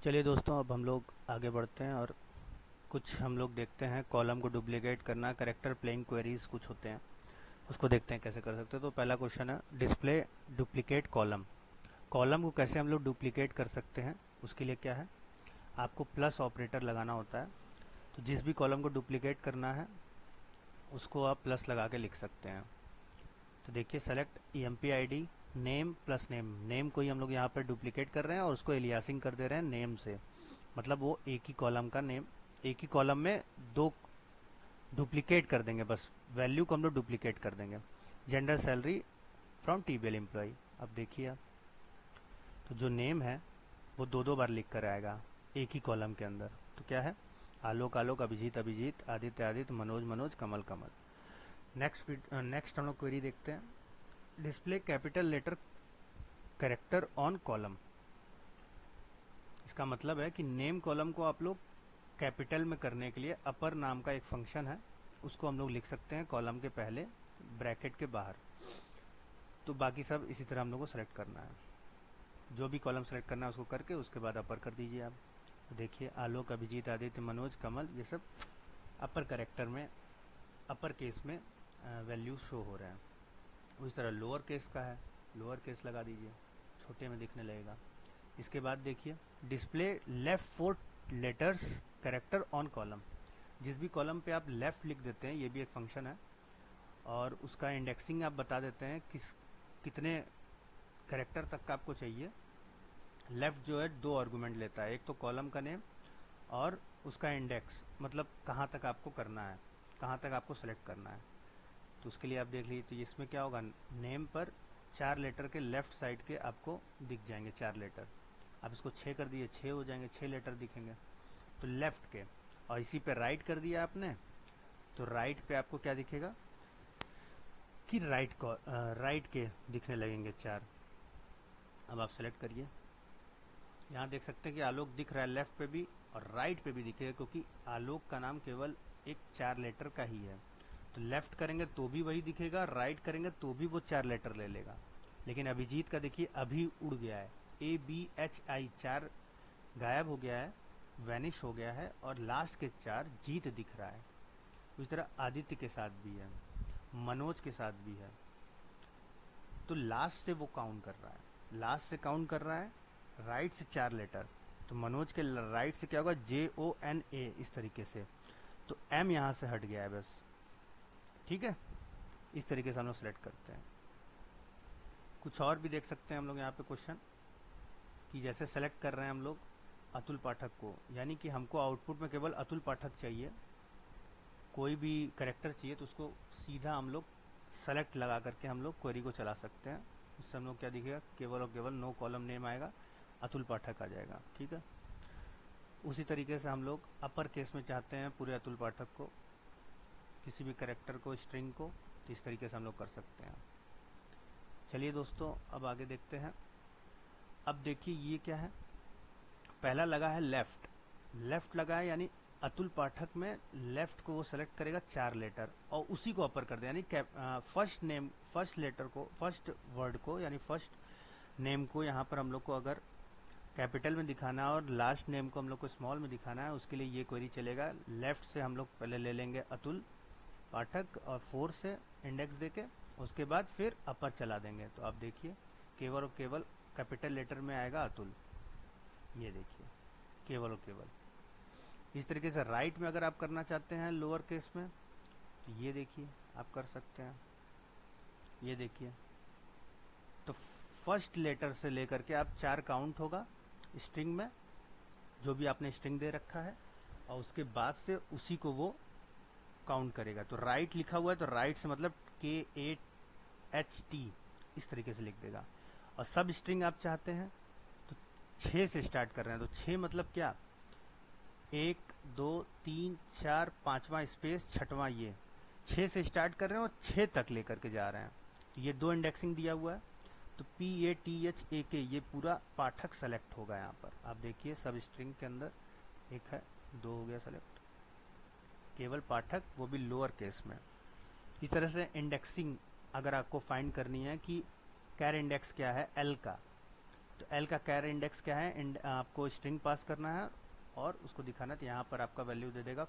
चलिए दोस्तों, अब हम लोग आगे बढ़ते हैं और कुछ हम लोग देखते हैं कॉलम को डुप्लीकेट करना, करेक्टर प्लेइंग क्वेरीज कुछ होते हैं, उसको देखते हैं कैसे कर सकते हैं। तो पहला क्वेश्चन है डिस्प्ले डुप्लीकेट कॉलम। कॉलम को कैसे हम लोग डुप्लीकेट कर सकते हैं, उसके लिए क्या है, आपको प्लस ऑपरेटर लगाना होता है। तो जिस भी कॉलम को डुप्लीकेट करना है उसको आप प्लस लगा के लिख सकते हैं। तो देखिए, select EMP ID name plus name. Name को ही हम लोग यहाँ पर डुप्लीकेट कर रहे हैं और उसको एलियासिंग कर दे रहे हैं नेम से, मतलब वो एक ही कॉलम का नेम, एक ही कॉलम में दो डुप्लीकेट कर देंगे, बस वैल्यू को हम लोग डुप्लीकेट कर देंगे। Gender salary from TBL employ. अब देखिए आप, तो जो नेम है वो दो दो बार लिख कर आएगा एक ही कॉलम के अंदर। तो क्या है, आलोक आलोक, अभिजीत अभिजीत, आदित्य आदित्य, मनोज मनोज, कमल कमल। नेक्स्ट हम लोग क्वेरी देखते हैं, display capital letter character on column. इसका मतलब है कि नेम कॉलम को आप लोग कैपिटल में करने के लिए अपर नाम का एक फंक्शन है, उसको हम लोग लिख सकते हैं कॉलम के पहले ब्रैकेट के बाहर। तो बाकी सब इसी तरह हम लोग को सेलेक्ट करना है, जो भी कॉलम सेलेक्ट करना है उसको करके उसके बाद अपर कर दीजिए आप। तो देखिए, आलोक अभिजीत आदित्य मनोज कमल, ये सब अपर करेक्टर में, अपर केस में वैल्यू शो हो रहे हैं। उसी तरह लोअर केस का है, लोअर केस लगा दीजिए, छोटे में दिखने लगेगा। इसके बाद देखिए, display left 4 letters character on column. जिस भी कॉलम पे आप लेफ्ट लिख देते हैं, ये भी एक फंक्शन है, और उसका इंडेक्सिंग आप बता देते हैं कितने कैरेक्टर तक का आपको चाहिए। लेफ्ट जो है दो आर्गुमेंट लेता है, एक तो कॉलम का नेम और उसका इंडेक्स, मतलब कहाँ तक आपको करना है, कहाँ तक आपको सेलेक्ट करना है। तो उसके लिए आप देख लीजिए, तो इसमें क्या होगा, नेम पर 4 लेटर के लेफ्ट साइड के आपको दिख जाएंगे 4 लेटर। आप इसको 6 कर दिए, 6 हो जाएंगे, 6 लेटर दिखेंगे तो लेफ्ट के। और इसी पे राइट कर दिया आपने, तो राइट पे आपको क्या दिखेगा कि राइट के दिखने लगेंगे 4। अब आप सेलेक्ट करिए, यहाँ देख सकते हैं कि आलोक दिख रहा है लेफ्ट पे भी और राइट पे भी दिखेगा, क्योंकि आलोक का नाम केवल एक 4 लेटर का ही है। तो लेफ्ट करेंगे तो भी वही दिखेगा, राइट करेंगे तो भी वो 4 लेटर ले लेगा। लेकिन अभिजीत का देखिए अभी उड़ गया है, ABHI 4 गायब हो गया है, वैनिश हो गया है, और लास्ट के 4 जीत दिख रहा है। उसी तरह आदित्य के साथ भी है, मनोज के साथ भी है। तो लास्ट से वो काउंट कर रहा है, लास्ट से काउंट कर रहा है, राइट से 4 लेटर। तो मनोज के राइट से क्या होगा, JONA, इस तरीके से। तो M यहाँ से हट गया है बस, ठीक है। इस तरीके से हम लोग सेलेक्ट करते हैं। कुछ और भी देख सकते हैं हम लोग यहाँ पे क्वेश्चन, कि जैसे सेलेक्ट कर रहे हैं हम लोग अतुल पाठक को, यानी कि हमको आउटपुट में केवल अतुल पाठक चाहिए, कोई भी करेक्टर चाहिए तो उसको सीधा हम लोग सेलेक्ट लगा करके हम लोग क्वेरी को चला सकते हैं। उससे हम लोग क्या दिखेगा, केवल और केवल नो कॉलम नेम आएगा, अतुल पाठक आ जाएगा, ठीक है। उसी तरीके से हम लोग अपर केस में चाहते हैं पूरे अतुल पाठक को, किसी भी करेक्टर को, स्ट्रिंग को, तो इस तरीके से हम लोग कर सकते हैं। चलिए दोस्तों, अब आगे देखते हैं। अब देखिए ये क्या है, पहला लगा है लेफ्ट, लेफ्ट लगा है यानी अतुल पाठक में लेफ्ट को वो सेलेक्ट करेगा 4 लेटर और उसी को अपर कर दे, यानी फर्स्ट नेम, फर्स्ट लेटर को, फर्स्ट वर्ड को, यानी फर्स्ट नेम को यहाँ पर हम लोग को अगर कैपिटल में दिखाना है और लास्ट नेम को हम लोग को स्मॉल में दिखाना है, उसके लिए ये क्वेरी चलेगा। लेफ्ट से हम लोग पहले ले लेंगे अतुल पाठक और 4 से इंडेक्स देके, उसके बाद फिर अपर चला देंगे। तो आप देखिए, केवल और केवल कैपिटल लेटर में आएगा अतुल, ये देखिए, केवल और केवल। इस तरीके से राइट में अगर आप करना चाहते हैं लोअर केस में, तो ये देखिए आप कर सकते हैं, ये देखिए। तो फर्स्ट लेटर से लेकर के आप 4 काउंट होगा स्ट्रिंग में, जो भी आपने स्ट्रिंग दे रखा है, और उसके बाद से उसी को वो काउंट करेगा। तो राइट लिखा हुआ है तो राइट से मतलब KAHT, इस तरीके से लिख देगा। और सब स्ट्रिंग आप चाहते हैं तो 6 से स्टार्ट कर रहे हैं, तो 6 मतलब क्या, 1 2 3 4 5वां स्पेस 6वां, ये 6 से स्टार्ट कर रहे हैं और 6 तक लेकर के जा रहे हैं। तो ये 2 इंडेक्सिंग दिया हुआ है, तो PATHAK, ये पूरा पाठक सेलेक्ट होगा। यहाँ पर आप देखिए सब स्ट्रिंग के अंदर एक है, 2 हो गया सेलेक्ट, केवल पाठक, वो भी लोअर केस में। इस तरह से इंडेक्सिंग अगर आपको फाइंड करनी है कि कैर इंडेक्स क्या है L का, तो एल का कैर इंडेक्स क्या है, आपको स्ट्रिंग पास करना है और उसको दिखाना है, तो यहाँ पर आपका वैल्यू दे देगा